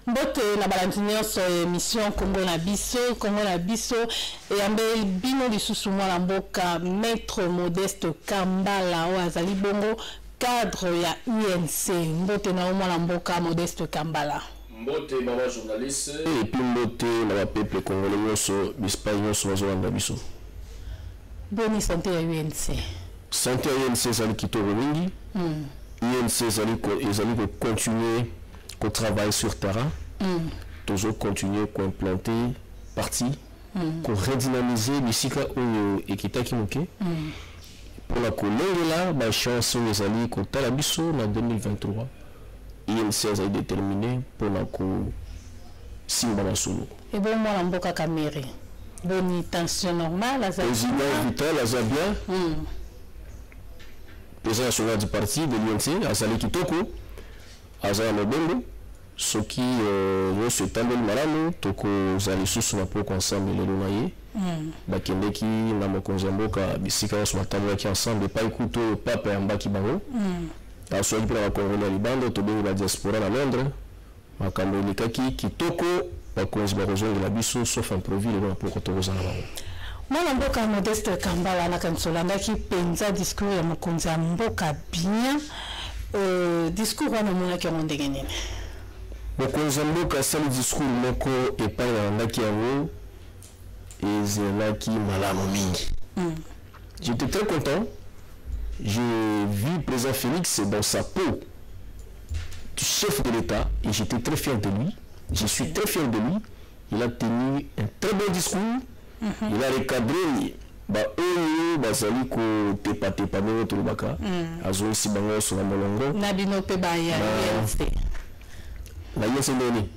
Mbote na balantinier so émission Congo na biso et ambel bino lisusu mwana mboka Maître Modeste Kambala o azali bongo cadre ya UNC. Mbote na mwana mboka Modeste Kambala. Mbote baba journaliste et puis mbote na peuple congolais nyonso bispagnol so bazolanda biso. Boni santé ya UNC. Santé ya UNC ezali kitoko mingi. UNC ezali ko continuer qu'on travaille sur terrain, toujours continuer qu'on implanter parti, qu'on redynamiser l'isika ou équita qui manque. Pour la colère là, ma chance aux alliés qu'on t'a la biso en 2023. INC a été déterminé pour la co Simba solo. Et bon moi l'amboka caméré. Bonne tension normale à président Vital Azabia. Président national du parti de l'UNC, Azali Kitoko. Azali Mobembo. Ce qui se table malano toko zali susu na poko ensemble le lonaye bakende ki na mokonzamboka bisika so matamo ki ensemble pa ikuto papa ya mbaki bango aso yi pour la Congolais libando to be la diaspora na Londres makambo likaki kitoko bakonzi bakozonga la biso sauf un profil na poko to kozana bango. Mwana mboka Modeste Kambala na kansolanda ki penza discours ya mokonzamboka bien discours wana mona ki ondenge nini. Mokonzamboka sali discours moko epai na ndaki yango ezelaki malamu mingi. J'étais très content. J'ai vu le président Félix dans sa peau du chef de l'État et j'étais très fier de lui. Je suis très fier de lui. Il a tenu un très bon discours. Il a recadré bazali ko tepa no tolobaka azo si bango so na molongo na bino pe ba ya la yese noni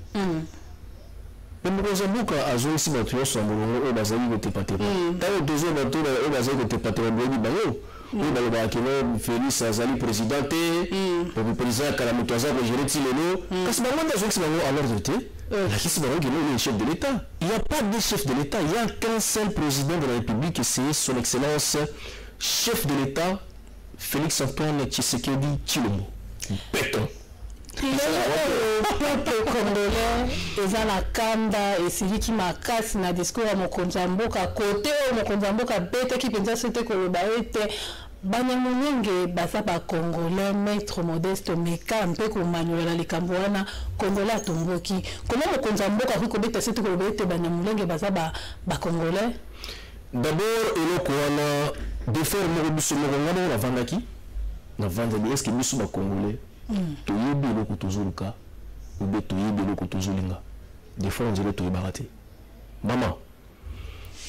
Mokonzamboka azo si bato so na molongo o bazali ko tepa tayo dozo bato o bazali ko tepa boyi bango o balobaka keno Félix azali président le président kalamuto aza ko gérer tilelo kasi bango ndazo si bango à l'ordre te la question est le chef de l'État. Il n'y a pas de chef de l'État, il n'y a qu'un seul président de la République et c'est son excellence chef de l'État Félix Antoine Tshisekedi Tshilombo. Béton. Le peuple congolais est à la kanda et c'est lui qui m'a cassé dans le discours à Mokonzamboka côté Mokonzamboka bête qui pensait c'était que le baïté Banyamulenge basa ba Congolais Maître Modeste Meka mpe ko manuela likambo wana Congolais tomboki comment Mokonzamboka ko beta c'était ko beta Banyamulenge basa ba Congolais d'abord eloko wana de faire mo biso mo ngana na vandaki na vandaki est-ce que biso ba Congolais to yebi eloko tozuluka ou be to yebi eloko tozulinga des fois on dirait to yebaraté maman.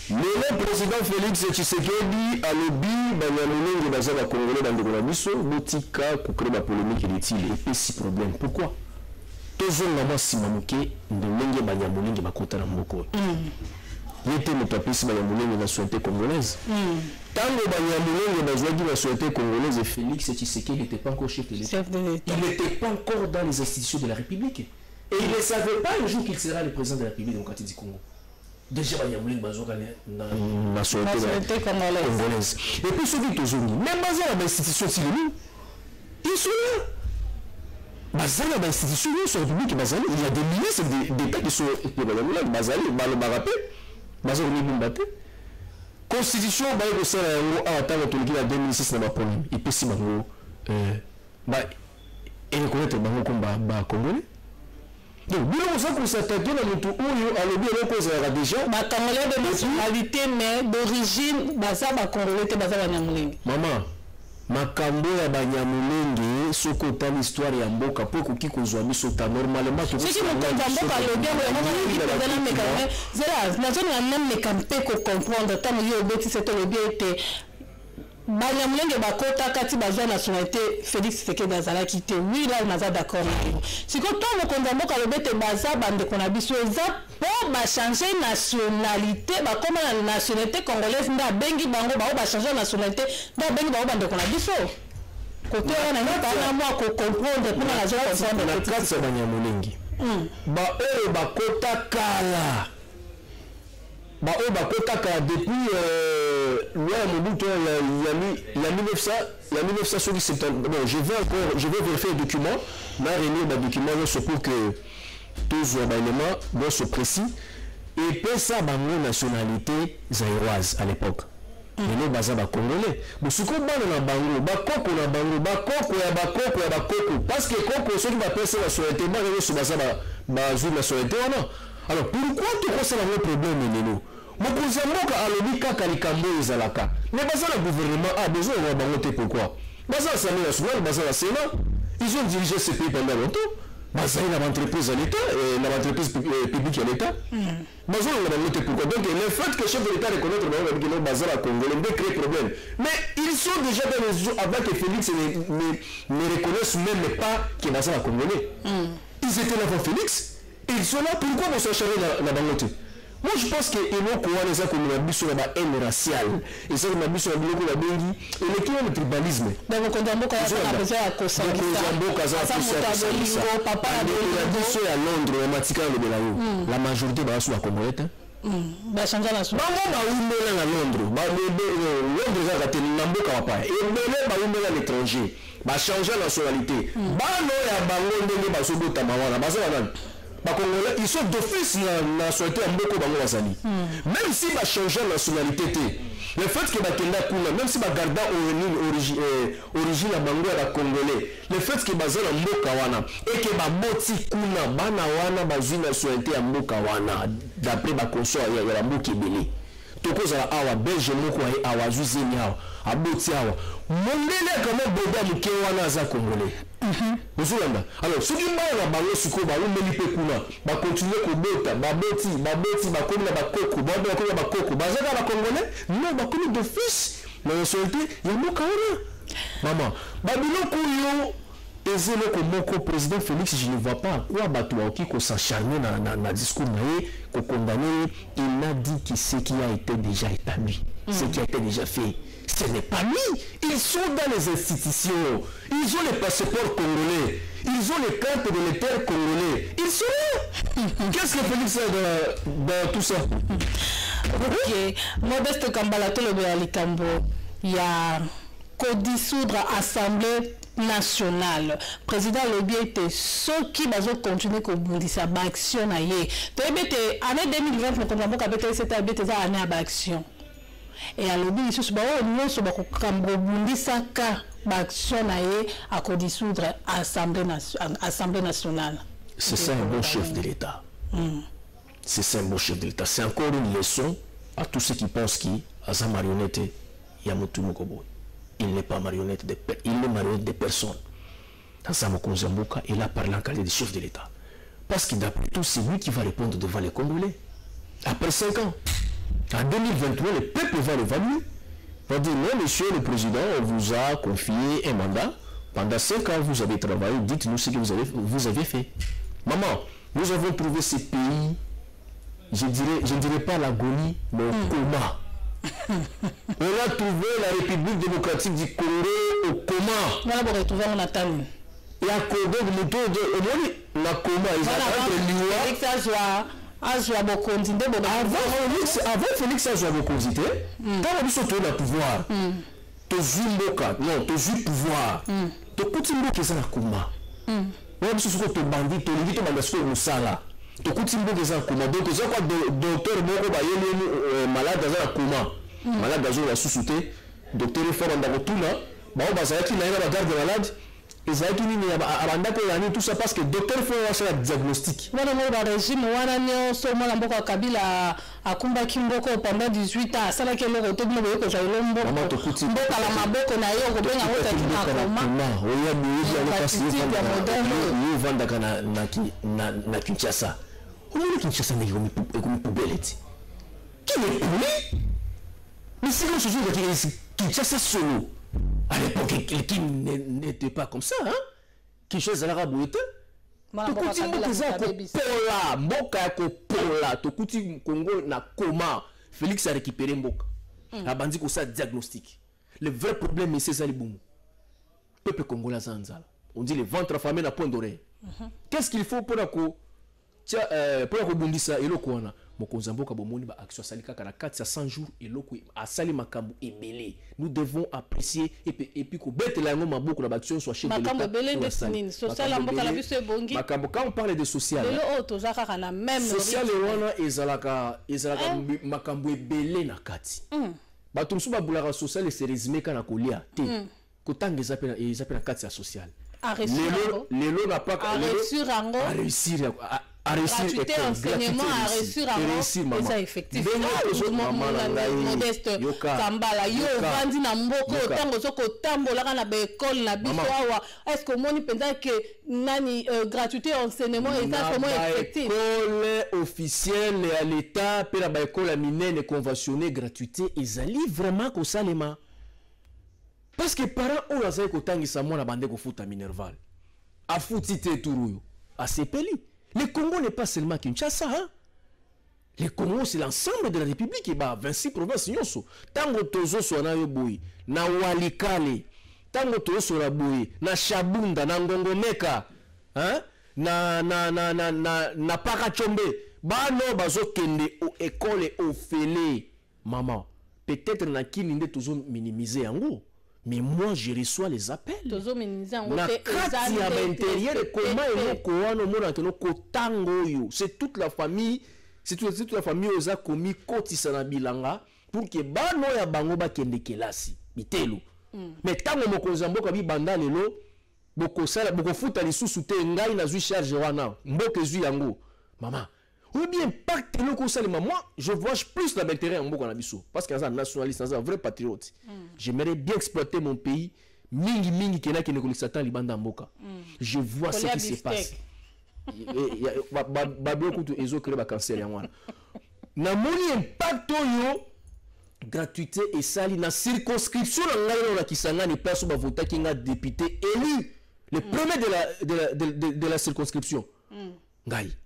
Le président Félix Tshisekedi a lobby Banyamulenge bazaba Congolais dans le biso botika pour créer la polémique inutile et puis si problème pourquoi toujours maman simamuke ndenge Banyamulenge bakota na mboko yete mutapisi Banyamulenge na société congolaise tango Banyamulenge bazwaki la société congolaise et Félix Tshisekedi n'était pas encore chef de l'État, il n'était pas encore dans les institutions de la République et il ne savait pas le jour qu'il sera le président de la République démocratique du Congo. Déjà, il y a une nationalité congolaise. Et puis, ceux qui sont même dans l'institution civile, ils sont là. Bazali dans l'institution sur la République, il y a des ministres d'État qui sont là. Bazali, Balobarape, Bazali, Bimbate. Constitution, c'est en 2006, il y a un problème. Et puis, si il reconnaît le Congolais. Donc, nous avons s'attaquer dans le tout où à l'objet de cause déjà. Ma Congolais de nationalité mais d'origine, basa ba Congolais te basa Banyamulenge. Maman, makambo ya Banyamulenge soko ta l'histoire ya mboka poko ki kozwa biso ta normalement to. Ce qui me compte mboka l'objet de mona na mécanisme. Zera, na zone na même mécanisme ko comprendre tant yo beti c'est l'objet était Banyamulenge bakota kati bazwa nationalité Félix Tshisekedi azala quitté oui là on a d'accord si quand on Mokonzamboka lobete baza bande qu'on a biso za po ba changer nationalité ba comme la nationalité congolaise nda bengi bango ba changer nationalité nda bengi bango bande qu'on a biso côté on a pas moi ko comprendre pour la zone comprendre la carte Banyamulenge ba bakota kala bah oh bah kotaka depuis loi Mobutu il y a 1970 bon je vais vérifier le document là réunir le document pour que tous les éléments dans ce précis et puis ça bango nationalité zaïroise à l'époque. Mais baza ba congolais. Musuko bana na bango, ba koko na bango, ba koko ya bakoko parce que koko ceux qui va passer la nationalité ba ngo so baza ba zulu nationalité wana. Alors pourquoi tu crois ça le problème lelo? Mokonzi mboka alobi kaka likambo ezalaka. Mais baza le gouvernement a besoin de bango te pourquoi? Baza l'Assemblée nationale, baza la Sénat, ils ont dirigé ce pays pendant longtemps. Baza une entreprise à l'État, l'entreprise publique à l'État. Baza la pourquoi? Donc le fait que le chef de l'État reconnaît que Baza la Congolais ne crée problème. Mais ils sont déjà dans les jours avant que Félix ne reconnaisse même pas que Baza la Congolais. Ils étaient là pour Félix, et ils sont là, pourquoi on s'en charge la bangote? Moi je pense que les gens comme la mission la haine raciale et ça la mission la biloko la bengi et le tribalisme. Donc on a besoin à cause papa la mission à Londres et Matika le Belayo. La majorité va sur la Congolais. Ba changer la chose. Ba umela na Londres. Ba Londres za ka mboka papa. Et ba umela à l'étranger. Ba changer la nationalité. Ba no ya bango ndenge ba sobota mawana. Ba za nani? Ils sont d'office la nationalité en beaucoup de Zani. Même si va changer la nationalité, le fait que même si va garder origine la bango à la Congolais, le fait que va zala Mokawana et que va boti kuna bana wana bazu nationalité à Mokawana d'après ba consort ya la Mokebele. Toko zala awa belge moko ya awa zuzeni awa aboti awa. Mondele comme boba mukewana za Congolais. Alors, ce qui m'a la bango suko ba umeli pe kuna ba continuer ko bota ba boti ba komi na ba koko ba koko ba zaka ba congolais non ba komi d'office la nationalité ya moka wana maman ba biloko yo ezelo ko moko président Félix je ne vois pas quoi bato qui ko s'acharner na discours na ko condamner il n'a dit que ce qui a été déjà établi ce qui a été déjà fait. Ce n'est pas lui. Ils sont dans les institutions. Ils ont les passeports congolais. Ils ont les cartes de l'État congolais. Ils sont là. Qu'est-ce que Félix a dans tout ça? Ok. Modeste Kambalato le Alikambo. Il y a co-dissoudre Assemblée nationale. Président Lobi était ceux qui vont continuer à bondissa action. Année 2020, nous avons fait cette année d'action. Et à l'objet de ce à dissoudre Assemblée nationale. C'est ça un bon chef de l'État. C'est ça un bon chef de l'État. C'est encore une leçon à tous ceux qui pensent qu'il y a marionnette Yamotu Mokobo. Il n'est pas marionnette de personne. Il est marionnette de personne. Dans sa Mokonzamboka, il a parlé en qualité de chef de l'État. Parce que d'après tout, c'est lui qui va répondre devant les Congolais. Après 5 ans. En 2023, le peuple va l'évaluer. Il va dire, non, monsieur le président, on vous a confié un mandat. Pendant 5 ans, vous avez travaillé. Dites-nous ce que vous avez fait. Maman, nous avons trouvé ce pays, je ne dirais pas l'agonie, mais au coma. On a trouvé la République démocratique du Congo au coma. On a retrouvé en attente. Et à Congo, au moins, la coma, ils ont avant Félix a joué à Bokonzité, quand on sauté le pouvoir, tu as pouvoir, tu continues à faire coma. On a besoin de bandit, tu as dit que tu as sala. Tu continues à faire coma. Donc, c'est quoi docteur Boko malade dans un coma. Malade dans la sous-souté, docteur est fort dans le tout là, bah on va savoir qu'il a une garde malade. Et ça a tout ça parce que le docteur fait un diagnostic. Voilà, le régime, Kabila a combattu pendant 18 ans. C'est là que le retour de l'eau que j'ai à l'époque, qui n'était pas comme ça, hein? Qui chose à l'arabe était. Félix a récupéré Mboka. A bandi ko ça diagnostic. Le vrai problème c'est ça les boum. Peuple congolais zanzala. On dit le ventre affamé na point d'oreille. Qu'est-ce qu'il faut pour la ko pour la bundisa et le kwana mokonzi ya mboka bomoni ba action asali kaka na 4 à 100 jours eloko asali makambo ebele. Nous devons apprécier et puis ko betela yango maboko na ba action soit chef de l'État. Makambo ebele ndesinini social mboka la biso ebongi. Makambo quand on parle de social. Lelo oto zaka na même social wana ezalaka makambo ebele na kati. Bato msuba bulaka social se résumer kana kolia te. Kotanga ezapena kati ya social. Lelo n'a pas à réussir à réussir gratuité enseignement à réussir ça effectivement modeste kambala yo vandi na mboko tango soko tambola na ba école na biso awa est-ce que moni penza que nani gratuité enseignement et ça comment effectif école officielle à l'état pe na ba école minene conventionnée gratuité ezali vraiment ko salema parce que parents on azali ko tangisa mona bande ko futa minerval a futi te turuyo a sepeli. Le Congo n'est pas seulement Kinshasa, hein? Le Congo, c'est l'ensemble de la République. Et bah, 26 provinces, tango tozo sona yo boy, na Walikale, tango tozo sona boy, na Shabunda, na Ngongomeka, hein? Na Parachombe, bah non, bazo kende au école au félé. Maman, peut-être na kilinde tozo minimiser en gros. Mais moi, je reçois les appels. Na kati ya l'intérieur, c'est toute la famille, c'est toute la famille oza komi koti sana bilanga pour que bano ya bango ba kende kelasi bitelo. Mais tango mokonzi mboka bi banda lelo boko sala boko futa lisusu te ngai na zui charge wana mboka zui yango. Maman, ou bien pacte le conseil moi je vois plus d'intérêt en mboka na biso parce que un nationaliste un vrai patriote. J'aimerais bien exploiter mon pays mingi kena ki ne satan libanda mboka. Je vois ce qui se passe. Babio kutu ezo créer ba cancer ya wana. Na moni impact yo gratuité et sali na circonscription na ngai na kisangani place ba vota ki nga député élu le premier de la circonscription. Ngai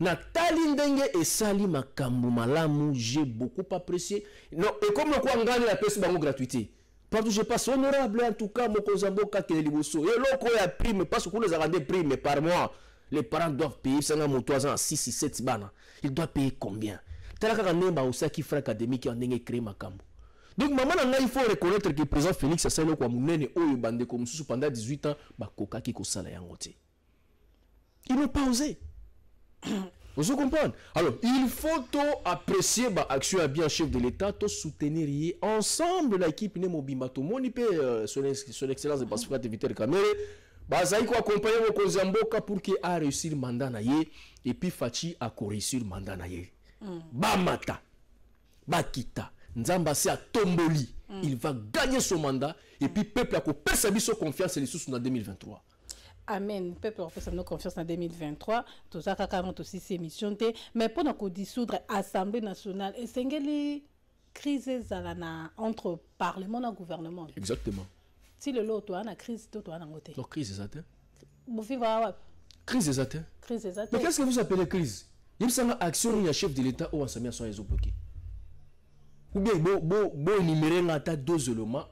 na tali ndenge esali makambo malamu, j'ai beaucoup apprécié. Non, et comme le quoi ngani la pesi bango gratuité. Partout je passe honorable en tout cas mokonzi mboka ke liboso. Et loko ya prime parce que les arrêter prime par mois. Les parents doivent payer 6 7 bana. Ils doivent payer combien? Talaka nemba osaki frère académique en ndenge créer makambo. Donc maman il faut reconnaître que le président Félix asali kwa munene oyo bande comme sous pendant 18 ans ba kokaki ko sala yango te. Ils n'ont pas osé. Vous comprenez? Alors, il faut apprécier l'action à bien chef de l'État, soutenir ensemble l'équipe Nemobimba, tout le monde peut son excellence de Pacifique de Vitel Kamere, bazaï ko accompagner mon Kozamboka pour qu'il a réussi le mandat naïe et puis Fachi a réussi le mandat naïe. Bamata, Bakita, Nzamba c'est à Tomboli, il va gagner son mandat et puis peuple a perçu sa confiance et les sous en 2023. Amen. Peuple a fait nos confiance en 2023. Tout ça, 46 émissions. Mais pour nous dissoudre l'Assemblée nationale, et c'est une crise entre Parlement et gouvernement. Exactement. Si le lot, tu as une crise, tu as une côté. Donc, crise est atteinte. Crise est atteinte. Mais qu'est-ce que vous appelez crise? Il y a une action, il y a un chef de l'État ou un samian sont bloqués. Ou bien, bon, énumérer deux éléments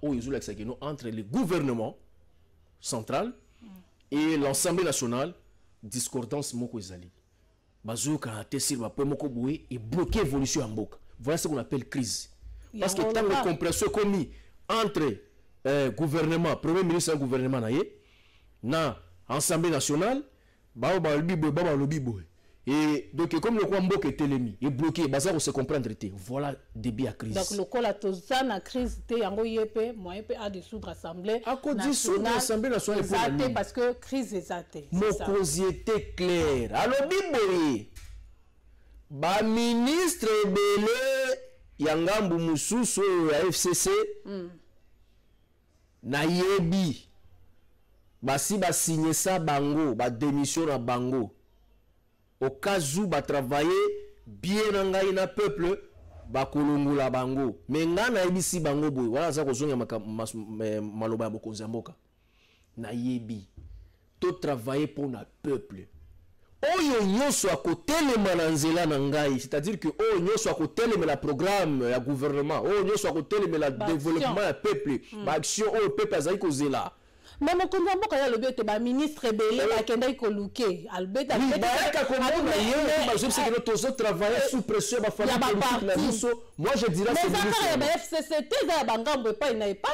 entre le gouvernement central et l'Assemblée nationale, discordance moko ezali. Bazo karaté sur ma moko boue et bloquer l'évolution en boka. Voilà ce qu'on appelle crise. Parce que tant que compression commis entre gouvernement, premier ministre et gouvernement na Assemblée nationale, et donc comme le Kwambo est télémi, est bloqué, bazar se comprendre était. Voilà début à crise. Donc le col a tozana crise té yango yepé, moi yepé a dissoudre l'Assemblée nationale parce que crise est athée. Mon cause était clair. Alors biboye. Ba ministre belé yangambu mususu ya FCC. Na yebi. Basi ba signer ça bango, ba démission na bango. Au cas où ba travailler bien ngai na peuple ba kolongula bango mais ngana ibisi bango boy wala za kozonga maloba ya bokonzi mboka na yebi to travailler pour na peuple oyo nyoso akotelema na nzela na ngai c'est-à-dire que oyo nyoso akotelema la programme ya gouvernement oyo nyoso akotelema la développement ya peuple ba action oyo peuple azali kozela mais mon compte en banque il y a le but de ministre belé bakenda ikoluke albert oui bah que travailler sous pression ba famille politique moi je dirais c'est le FCCT za bangambo pas il n'a pas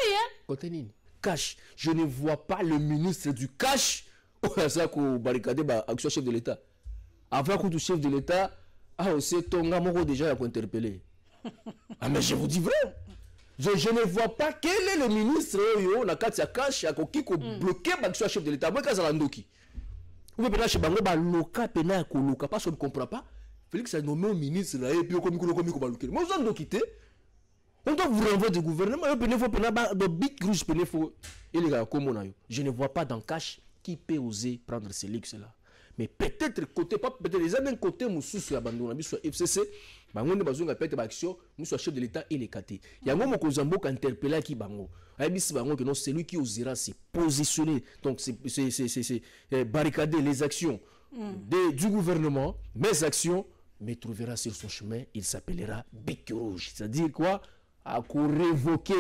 côté nini cash je ne vois pas le ministre du cash ça ko barricade ba action chef de l'état avant que le chef de l'état a aussi tonga moko déjà à interpeller ah mais je vous dis vrai je ne vois pas quel est le ministre na kati ya cash ya koki ko bloquer l'action chef de l'état moi ka za ndoki ou bien chez bango ba loka pena ko loka parce qu'on ne comprend pas Félix a nommé un ministre là et puis comme ko bloquer moi je dois quitter on doit vous renvoyer du gouvernement et puis faut pena ba de big rouge pena faut et les gars comme on a je ne vois pas dans cash qui peut oser prendre ces luxes là mais peut-être côté pas peut-être les autres côté mususu abandona biso FCC bango ne bazonga peut-être ba action musu chef de l'état et les katé yango mokozamboka interpeller ki bango ayebisi bango que non c'est lui qui osera se positionner donc c'est barricader les actions du gouvernement mes actions mais trouvera sur son chemin il s'appellera Bic Rouge c'est-à-dire quoi à révoquer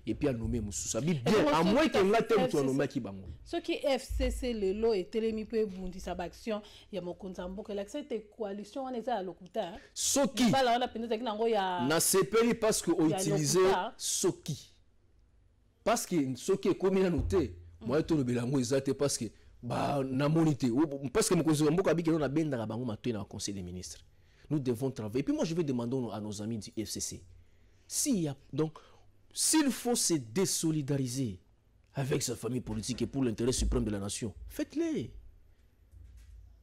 et puis à nommer Moussoussa bien à moins que la terme soit nommé qui bango ce qui FCC le lot et télémi peut bondi sa action il y a mon konzambo que l'accès coalition on est à l'okuta ce qui bala on a penté que nango ya na CPI parce que on utilisait soki parce que soki est comme il a noté moi tout le bilango exact parce que bah na monité parce que mon konzambo ka bi que on a benda ka bango matin au conseil des ministres nous devons travailler et puis moi je vais demander à nos amis du FCC s'il y a donc s'il faut se désolidariser avec sa famille politique et pour l'intérêt suprême de la nation, faites-le.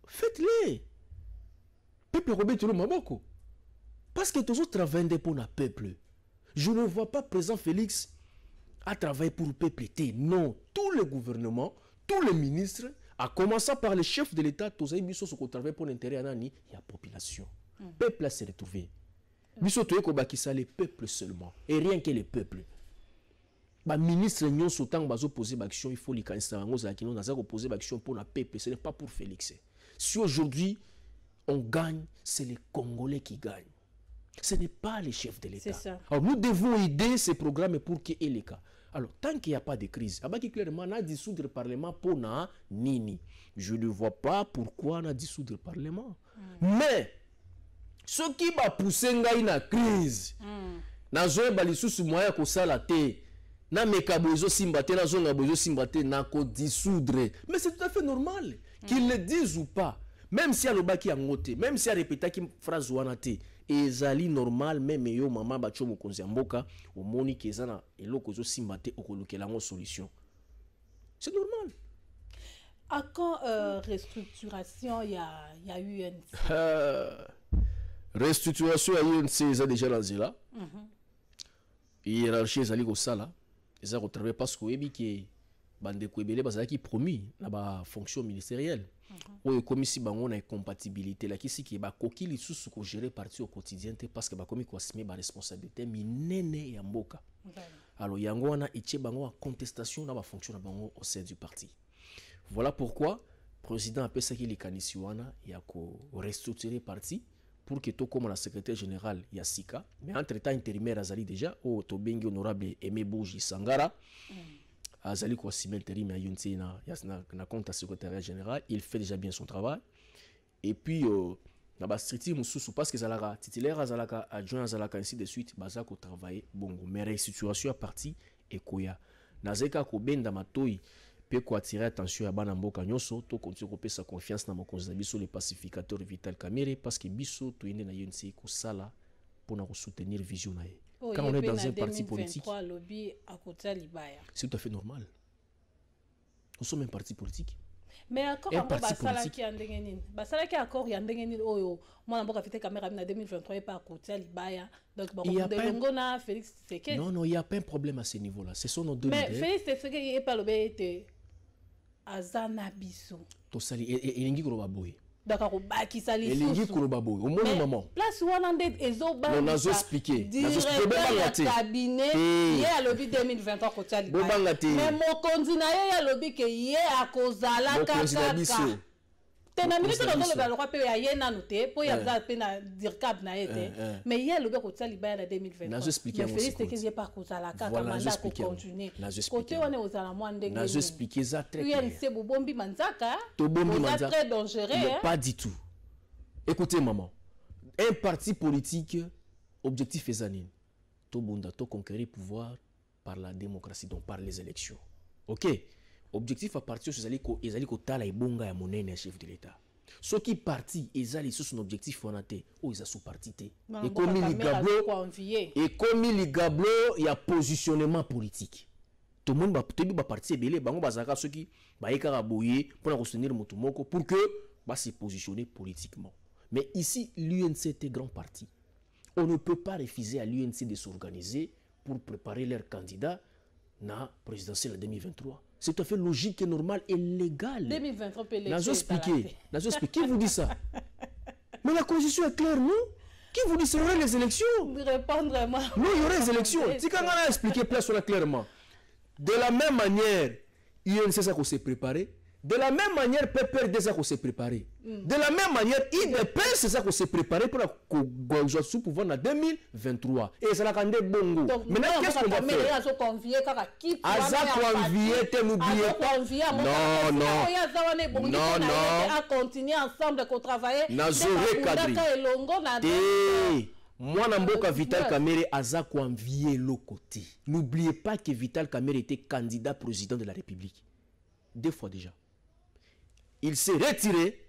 Faites-le. Peuple Robert tout le Maboko. Parce que tous autres travaillent pour le peuple. Je ne vois pas président Félix à travailler pour le peuple. Non, tout le gouvernement, tous les ministres, à commencer par les chefs de l'État, tous les ministres qui travaillent pour l'intérêt de la population. Le peuple a se retrouvé. Biso toye ko bakisa le peuple seulement et rien que le peuple. Ba ministre nyon soutang bazo poser l'action il faut likanisa bango za kino na za ko poser l'action pour la peuple ce n'est pas pour Félix. Si aujourd'hui on gagne, c'est les Congolais qui gagnent. Ce n'est pas les chefs de l'État. Alors nous devons aider ces programmes pour qu'il y ait les cas. Alors tant qu'il n'y a pas de crise, abaki clairement na dissoudre le parlement pour na nini. Je ne vois pas pourquoi na dissoudre le parlement. Mais ce qui va pousser une crise, na zoé balisusu moya ko sala te, na mekabozo simbate, na zonga bozo simbate, na ko dissoudre. Mais c'est tout à fait normal qu'ils le disent ou pas. Même si aloba ki angote, même si a répété ki phrase wana te, ezali normal même yo mama bacho mokonzi mboka, o moni ki ezana eloko zo simbate okolukela ngo solution. C'est normal. À quand restructuration il y a eu une restructuration à UNC ils ont déjà lancé là hiérarchie ils allaient au sala ils ont retravaillé parce que que bande koebele bazala qui promis na ba fonction ministérielle ou comme si bango na incompatibilité là qui si qui ba koki li sous ko gérer parti au quotidien parce que ba komi ko assumer ba responsabilité minene ya mboka alors yango wana itie bango en contestation na ba fonction na bango au sein du parti. Voilà pourquoi le président a appelé ça qu'il est kanisiwana ya ko restructurer parti pour que tout comme la secrétaire générale Yassika, mais entre-temps intérimaire Azali déjà, au Tobengi honorable Aimé Bouji Sangara, Azali quoi si intérim à Yunti na compte à secrétaire général, il fait déjà bien son travail. Et puis na ba stricti mususu parce que Zalaka titulaire Azalaka adjoint Azalaka ainsi de suite, bazako travailler bongo mais restitution à parti et koya. Nazeka ko benda matoi peut attirer attention à Banamboka Nyoso, to continue à sa confiance dans mon biso le pacificateur Vital Kamerhe parce que biso to ine na yonsi ko sala pour nous soutenir vision na. Quand on est dans un parti politique, c'est tout à fait normal. Nous sommes un parti politique. Mais encore un parti politique qui andengeni. Basala qui accord y andengeni oyo. Moi Mboka Vital Kamerhe en 2023 et pas à côté Libaya. Donc bon de Félix Tshisekedi. Non, il y a pas un problème à ce niveau-là. Ce sont nos deux leaders. Mais Félix Tshisekedi est pas le BT. Azana biso to sali elingi ko baboy d'accord baki sali elingi ko baboy au moment maman place 100 ezo ba on a expliqué le cabinet hier à lobby 2023 ko tali mais mon candidat ya lobby que hier à kozala kaka tena minute dans le droit pe ya yena noté pour ya za pe na dircab na été mais il y a le gars qui libéré en 2023 n'a expliqué mais Félix Tshisekedi est pas cause la carte mandat pour continuer côté on est aux alamoi ndenge n'a expliqué ça très bien bien c'est bombi manzaka to bombi manzaka très dangereux pas du tout écoutez maman un parti politique objectif est zanine to bunda to conquérir pouvoir par la démocratie donc par les élections OK objectif à partir sur ezali ko tala ibonga ya monene chef de l'état ce qui parti ezali sur son objectif onaté o eza sous parti té et comme il gablo il y a positionnement politique tout le monde ba tebi ba parti belé bango bazaka ceux qui ba ekara boyer pour na soutenir moto moko pour que ba se positionner politiquement mais ici l'UNC est grand parti on ne peut pas refuser à l'UNC de s'organiser pour préparer leur candidat na présidentielle 2023. C'est tout à fait logique et normal et légal. 2023 peut l'expliquer. Qui vous dit ça? Mais la constitution est claire, non? Qui vous dit qu'il y aurait les élections? Répondre-moi. Non, il y aurait les élections. Si quand on a expliqué place clairement. De la même manière, UNC ça qu'on s'est préparé. De la même manière, PPRD ça qu'on s'est préparé. De la même manière, IDP c'est ça qu'on s'est préparé pour la sous pouvoir en 2023. Et ça l'a rendu bongo. Maintenant, qu'est-ce qu'on va faire? Aza convié, te n'oubliez pas. Non, non. Non, non. À continuer ensemble qu'on travaille. Nazo recadré. Moi, Namboka Vital Kamerhe Aza convié l'autre côté. N'oubliez pas que Vital Kamerhe était candidat président de la République. 2 fois déjà. Il s'est retiré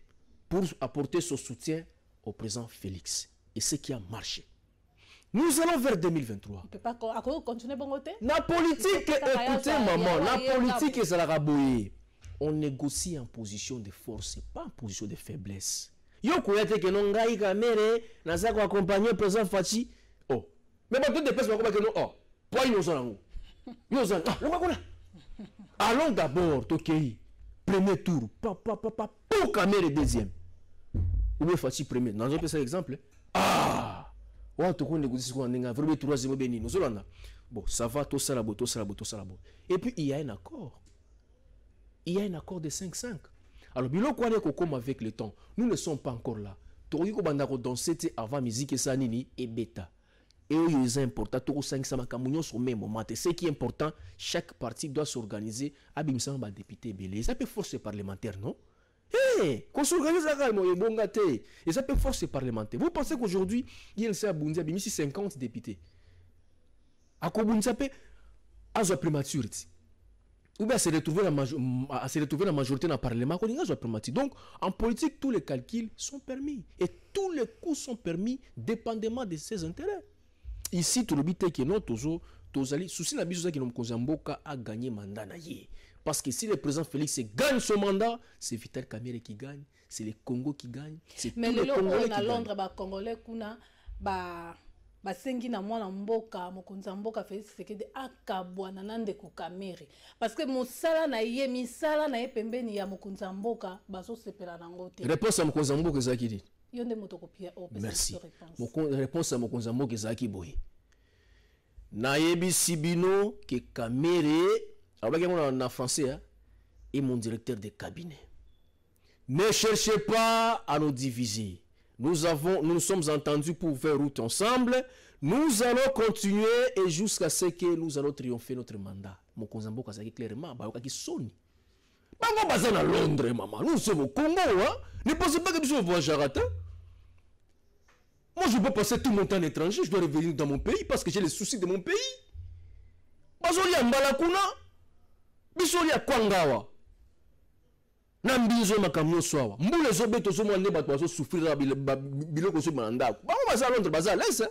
pour apporter son soutien au président Félix. Et ce qui a marché. Nous allons vers 2023. On ne peut pas continuer bon côté. La politique, écoutez maman, la politique est la raboyer. On négocie en position de force, pas en position de faiblesse. Yo koyate que non ngai Kamerhe naza ko accompagner président Fachi. Oh. Mais pas toutes les personnes ko ba que non. Oh. Toi innocent. Innocent. Ah, allons d'abord Tokei. Premier tour, pour Kamerhe deuxième. Ou bien Fachi premier. Dans un peu cet exemple. Ah! On te connaît négocier quoi n'enga vraiment troisième béni. Nous allons. Bon, ça va tout ça là, tout ça là, tout ça là. Et puis il y a un accord. Il y a un accord de 5-5. Alors bilo quoi n'est comme avec le temps. Nous ne sommes pas encore là. Tori ko banda ko danser avant musique ça nini et bêta. Et c'est important, ce qui est important, chaque parti doit s'organiser. Abimsan va député belé. Ça peut force parlementaire, non? Qu'on s'organise et ça peut force parlementaire. Vous pensez qu'aujourd'hui, il y a 50 députés. À Kobunza peut avoir primature. Ou bien se retrouver la majorité dans le Parlement. Donc, en politique, tous les calculs sont permis. Et tous les coups sont permis dépendamment de ses intérêts. Ici, tout le but est que nous, souci na biso qui nous Konzamboka a gagné mandat na yé. Parce que si le président Félix gagne son mandat, c'est Vital Kamerhe qui gagne, c'est le Congo qui gagne, c'est mais tous les Congolais qui gagnent. Mais Londres, ba Congolais kuna ba sengi na mwana mboka mokonzamboka Félix Tshisekedi akabwana nande ku Kamerhe parce que mosala na ye misala na ye pembeni ya mokonzamboka bazo sepela nango te. Réponse à mokonzamboka ezaki. Merci. Réponse à mokonzamboka ezaki boye. Nayebi Sibino que Kamerhe, en français, est mon directeur de cabinet. Ne cherchez pas à nous diviser. Nous nous sommes entendus pour faire route ensemble. Nous allons continuer et jusqu'à ce que nous allons triompher notre mandat. Mokonzamboka ezaki clairement bayoka ki soni. Bango baza na Londres maman. Nous sommes au Congo hein. Ne pensez pas que nous sommes voyageurs. Moi, je peux passer tout mon temps en étranger, je dois revenir dans mon pays parce que j'ai les soucis de mon pays. Bazoli ya Mbalakuna, bisoli ya Kwangawa. Nambizo makamyo swawa. Mbule zo beto zo mwande bato bazo souffrir biloko zo mananda. Ba on baza Londres baza laisse.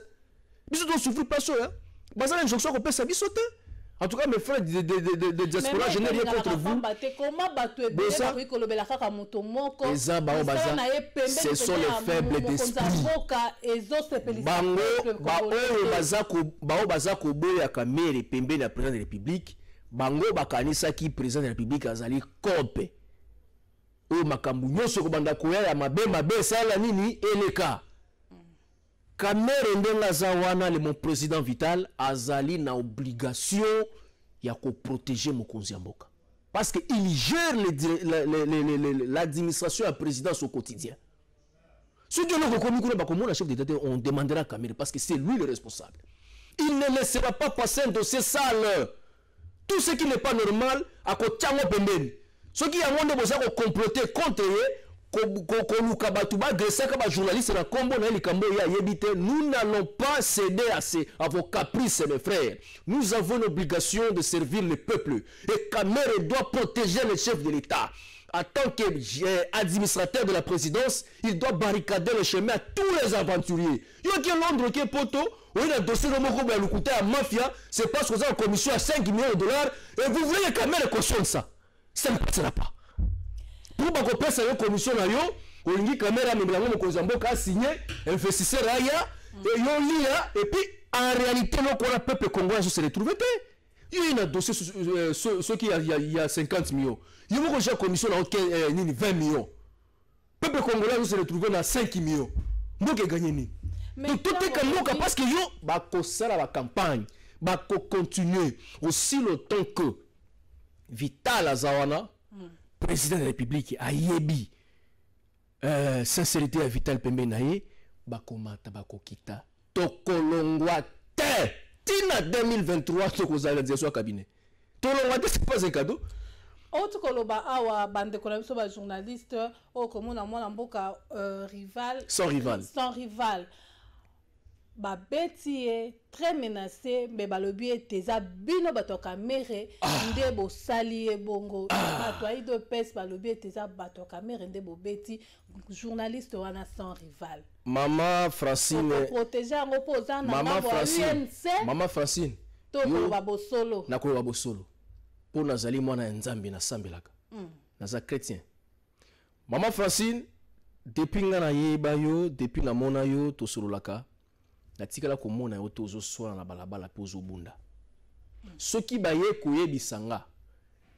Biso do souffrir pas so hein. Baza une jonction ko pesa biso te. En tout cas, mes frères de diaspora, je n'ai rien contre vous. Ce sont les faibles d'esprit. Bango bazako boya Kamerhe pembe na président de la République. Bango bakanisa ki président de la République azali kope. O makambu nyoso ko banda koya ya mabe sala nini eleka. Kamerhe ndenga zawana le mon président Vital azali na obligation ya ko protéger Mokonzi Mboka. Parce qu'il gère l'administration à la présidence au quotidien. Ceux qui ont reconnu le chef d'État, on demandera à Kamere parce que c'est lui le responsable. Il ne laissera pas passer un dossier sale. Tout ce qui n'est pas normal, à côté de ceux qui ont comploté contre nous n'allons pas céder à vos caprices, mes frères. Nous avons l'obligation de servir le peuple. Et Kamere doit protéger le chef de l'État. En tant qu'administrateur de la présidence, il doit barricader le chemin à tous les aventuriers. Il y a qui Londres qui est poteau, où il a dossier de la mafia, c'est parce que vous avez une commission à 5 millions de dollars, et vous voulez que Kamere cautionne ça. Ça ne passera pas. Pour que vous passiez une commission à yo, vous avez Kamere a signé, investisseur Raya, et puis en réalité, le peuple congolais se retrouve. Il y a un dossier, ce qui il y a 50 millions. Il y a une commission à 20 millions. Le peuple congolais se retrouve à 5 millions. Nous qui gagnons. Tout est comme nous, parce que yo, la campagne, continuer aussi le temps que Vital Azawana, président de la République, a yebi sincérité à Vital Pembenaye, bakomata bakokita, tokolongwa te. Tina 2023, tu as la direction cabinet. C'est pas un cadeau. Autre koloba awa bande kolabso ba journaliste au komona mwana mboka rival sans rival. Sans rival. Ba beti très menacé mais ba lobi teza bino bato Kamere ndebo sali e bongo bato ai de pes ba lobi teza bato Kamere ndebo beti journaliste wana sans rival. Maman Francine protéger en opposant Maman Francine Maman Francine to ko ba bosolo na ko ba bosolo pour nazali mwana nzambe na sambelaka naza chrétien. Maman Francine depuis ngana yeba yo depuis na mona yo to sololaka na tikala ko mona yo to zo sola na balabala pozo bunda soki baye koyebisanga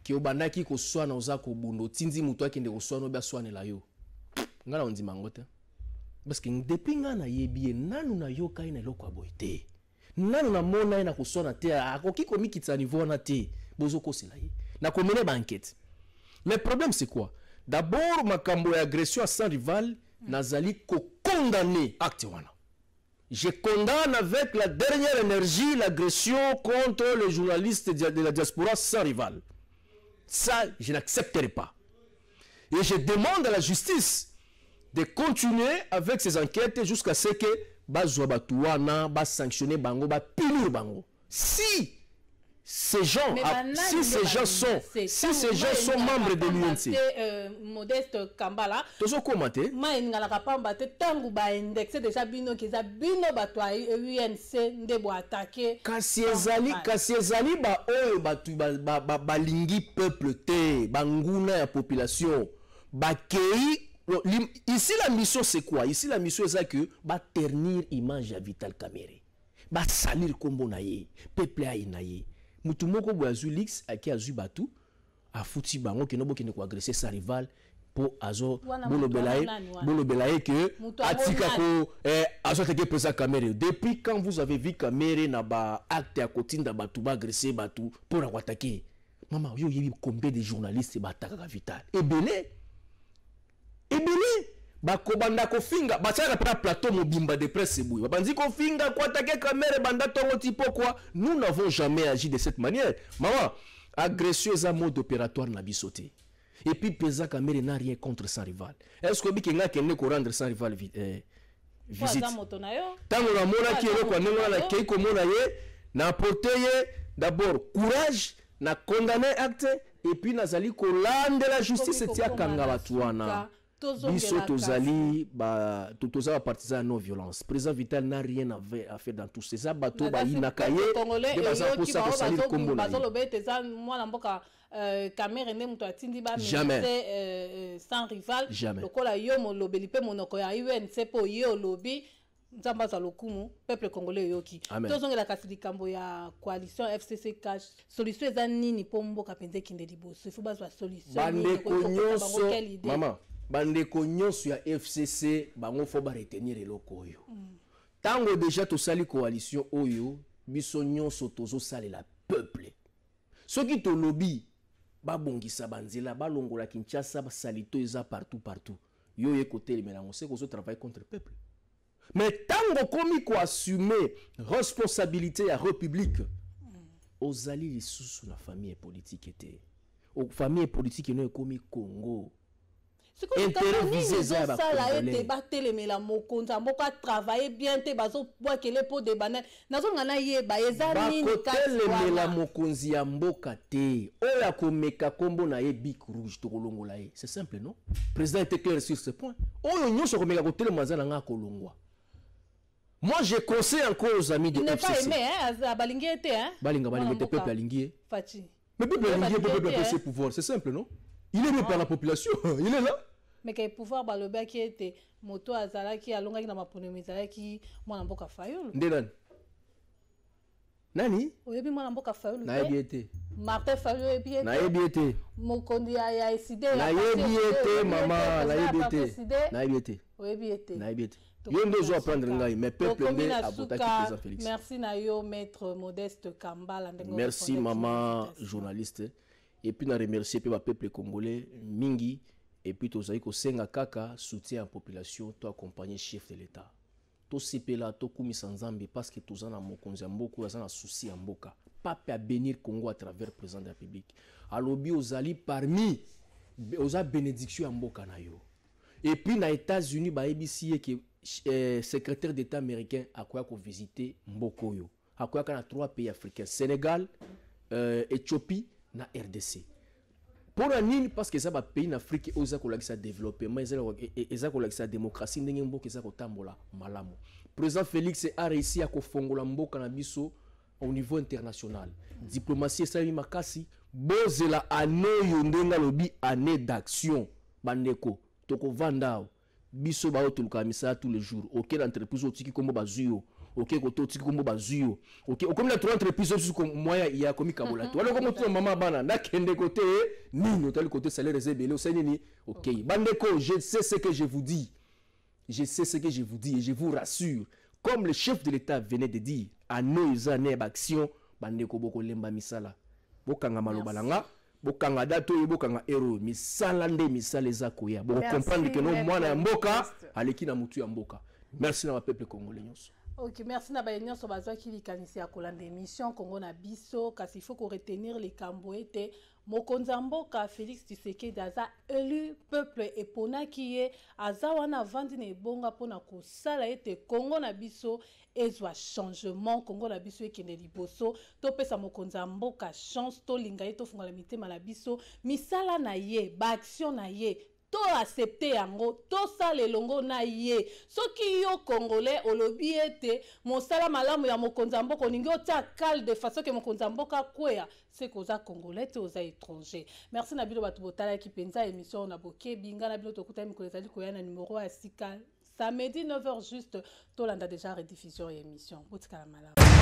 ki obandaki ko swana oza ko bundo tinzi mutu akende ko swana oba swanela yo ngana ondima ngote. Parce que depuis ngana yebi nanu na yoka ina loko aboite nanu na mona ina kusona te akoki komi kitsa niveau na te bozo kosela ye na komene ba enquête. Le problème c'est quoi? D'abord makambo ya agression à sans rival nazali ko condamner acte wana. Je condamne avec la dernière énergie l'agression contre les journalistes de la diaspora sans rival. Ça je n'accepterai pas. Et je demande à la justice de continuer avec ces enquêtes jusqu'à ce que bazwa batuana ba sanctionner bango ba punir bango. Si ces gens sont membres de l'UNC. Modeste Kambala tozo commenter ma ngala kapamba te tangu ba indexé déjà bino kiza bino batwa UNC ndebo attaquer kasi ezali ba oyo batu ba lingi peuple te banguna ya population ba kei. Ici la mission c'est quoi? Ici la mission c'est que va ternir image à Vital Kamere, va salir kombo naye, peuple a inaye. Mutu moko boazu lix aki azu batu a fouti bango ke nobo ke ne ko agresser sa rival pour azo bolo belaye que atika ko azo teke pesa Kamere. Depuis quand vous avez vu Kamere na ba acte à kotinda batu ba agresser batu pour attaquer? Maman yo yebi combien de journalistes ba attaquer Vital? Ebele bakobanda kofinga bataka pa plateau mobimba de presse boui babandi kofinga ko attaquer Kamere banda tongo tipo quoi. Nous n'avons jamais agi de cette manière. Maman agression est un mode opératoire na bisoté. Et puis pesa Kamere n'a rien contre son rival. Est-ce que bikenga kenne ko rendre son rival visite tango na mona ki elo kwa nengo na kei ko mona ye na porter d'abord courage na condamner acte et puis nazali ko lande la justice tia kanga batuana. Biso tozali toza partisan non violence. Président Vital n'a rien à faire dans tout ça. Bateau ba inakaye de baza pour ça ko salir kombo na. Bazolo beteza mwana mboka Kamere ne muto atindi ba mais sans rival. Lokola yo mo lobeli pe monoko ya UNC po yo lobi nzamba za lokumu peuple congolais yoki. Tozongela kasi likambo ya coalition FCC cash solution eza nini po mboka penze kinde liboso. Faut bazwa solution. Bande konyoso maman bandeko nyonso ya FCC bango fo ba retenir eloko oyo. Tango déjà to sali coalition oyo biso nyonso tozo salela peuple. Soki to lobby babongisa banzela balongola Kinshasa salito eza partout yo ye côté les mélange c'est qu'on travaille contre le peuple mais tango komi ko assumer responsabilité à république ozali lisusu na famille politique était o famille politique no komi Congo intérêt visé za ba congolais batelemela mokonza mboka travailler bien te bazo bwakele po de banane nazo ngana yeba eza nini batelemela mokonzi ya mboka te oya komeka kombo na ye bic rouge to kolongola ye c'est simple non président était clair sur ce point oyo nyonso komeka kotelema za nga kolongwa. Moi je conseille encore aux amis de FCC. Il n'est pas aimé hein balingi était hein balinga te peuple alingi Fati mais peuple alingi peuple a ses pouvoirs c'est simple non il est aimé par la population il est là mais quel pouvoir baloba qui était moto azala qui alonga ki na mapono mizala ki mwana mboka fayulu ndelani nani oyebi mwana mboka fayulu na yebi Martin Fayulu yebi na yebi mokondi ya ICD na yebi mama na yebi oyebi na yebi yo ndezo apprendre ngai mais peuple nde abotaki président Félix. Merci na yo maître Modeste Kambala ndengo. Merci maman journaliste et puis na remercier pe ba peuple congolais mingi et puis tozali ko senga kaka soutien à la population to accompagner chef de l'état to sepela to kumisa nzambe parce que tozana mokonzi mboko azana souci ya mboka pape à bénir Congo à travers président de la République alobi ozali parmi oza bénédiction ya mboka na yo et puis na États-Unis ba ABC que secrétaire d'État américain a quoi qu'on visiter Mbokoyo a quoi qu'on a 3 pays africains Sénégal Éthiopie na RDC pour la nini parce que ça va pays en Afrique où ça qu'on ça développement et ça qu'on ça démocratie ndenge mboka ça ko tambola malamu président Félix a réussi à kofongola mboka na biso au niveau international diplomatie ça makasi bozela année yondenga lobi année d'action bandeko toko vandao biso ba otuluka misala tous les jours OK l'entreprise otiki kombo bazuyo OK koto otiki kombo bazuyo OK comme la trois entreprise sur moya ya komi kabola to wala comme tout maman bana na kende côté nini otali côté salaire zebele osani ni OK bandeko je sais ce que je vous dis et je vous rassure comme le chef de l'État venait de dire à nos années d'action bandeko boko lemba misala bokanga maloba langa bokanga dato bokanga hero misala nde misala ezako ya boko comprendre que no mwana ya mboka aleki na mutu ya mboka. Merci na peuple congolais nyonso. Ok, merci na bayenyo so bazwa ki likanisi ya kolanda émission Congo na biso kasi il faut qu'on retenir les kamboete mokonza mboka Félix Tshisekedi aza élu peuple epona kiye aza wana vandi na ebonga pona kosala ete Congo na biso ezwa changement Congo na biso ekende liboso to pesa mokonza mboka chance to linga ye to fungola mitema na biso misala na ye ba action na ye to accepter yango to sala longo na ye soki yo congolais olobi ete mosala malamu ya mokonza mboka oningi otia kal de façon que mokonza mboka kwea c'est koza congolais te oza étranger. Merci na bilo batu botala ki penza émission na boke binga na bilo tokuta mikolo ezali koya na numéro ya sika samedi 9h juste to landa déjà rediffusion émission botikala malamu.